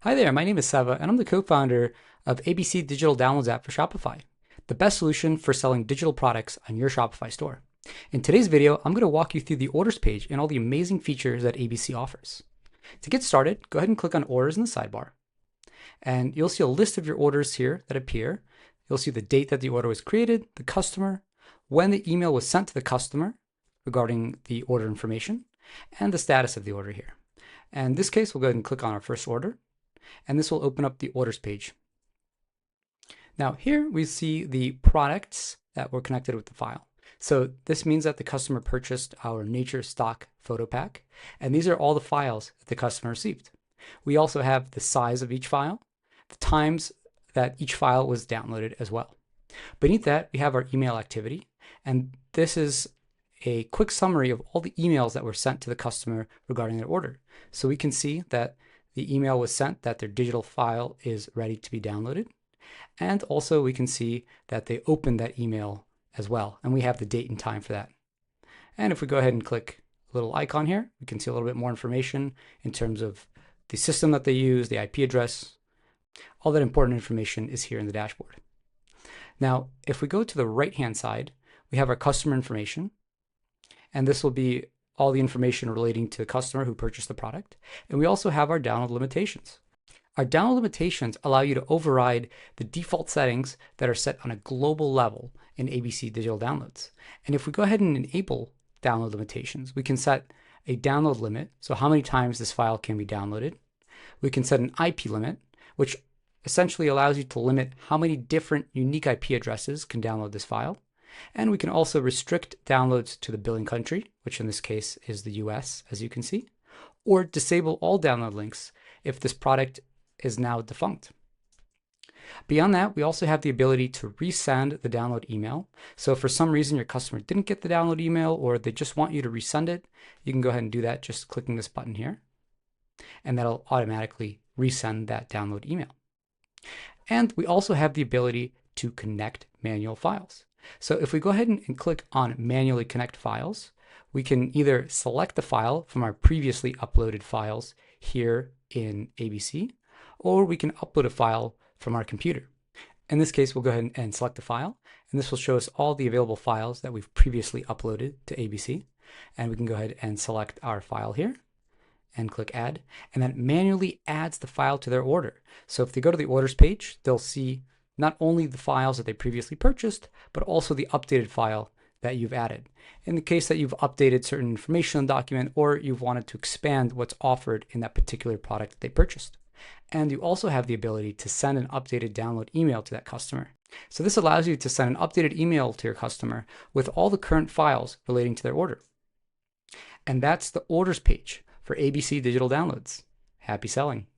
Hi there, my name is Seva, and I'm the co-founder of ABC Digital Downloads app for Shopify, the best solution for selling digital products on your Shopify store. In today's video, I'm going to walk you through the orders page and all the amazing features that ABC offers. To get started, go ahead and click on Orders in the sidebar, and you'll see a list of your orders here that appear. You'll see the date that the order was created, the customer, when the email was sent to the customer regarding the order information, and the status of the order here. And in this case, we'll go ahead and click on our first order, and this will open up the orders page. Now here we see the products that were connected with the file. So this means that the customer purchased our nature stock photo pack, and these are all the files that the customer received. We also have the size of each file, the times that each file was downloaded as well. Beneath that, we have our email activity, and this is a quick summary of all the emails that were sent to the customer regarding their order. So we can see that the email was sent that their digital file is ready to be downloaded. And also we can see that they opened that email as well. And we have the date and time for that. And if we go ahead and click a little icon here, we can see a little bit more information in terms of the system that they use, the IP address. All that important information is here in the dashboard. Now, if we go to the right-hand side, we have our customer information. And this will be all the information relating to the customer who purchased the product. And we also have our download limitations. Our download limitations allow you to override the default settings that are set on a global level in ABC Digital Downloads. And if we go ahead and enable download limitations, we can set a download limit, so how many times this file can be downloaded. We can set an IP limit, which essentially allows you to limit how many different unique IP addresses can download this file. And we can also restrict downloads to the billing country, which in this case is the US, as you can see, or disable all download links if this product is now defunct. Beyond that, we also have the ability to resend the download email. So if for some reason your customer didn't get the download email or they just want you to resend it, you can go ahead and do that just clicking this button here, and that'll automatically resend that download email. And we also have the ability to connect manual files. So if we go ahead and click on manually connect files, we can either select the file from our previously uploaded files here in ABC, or we can upload a file from our computer. In this case, we'll go ahead and select the file, and this will show us all the available files that we've previously uploaded to ABC. And we can go ahead and select our file here and click add, and that manually adds the file to their order. So if they go to the orders page, they'll see not only the files that they previously purchased, but also the updated file that you've added. In the case that you've updated certain information in the document, or you've wanted to expand what's offered in that particular product that they purchased. And you also have the ability to send an updated download email to that customer. So this allows you to send an updated email to your customer with all the current files relating to their order. And that's the orders page for ABC Digital Downloads. Happy selling.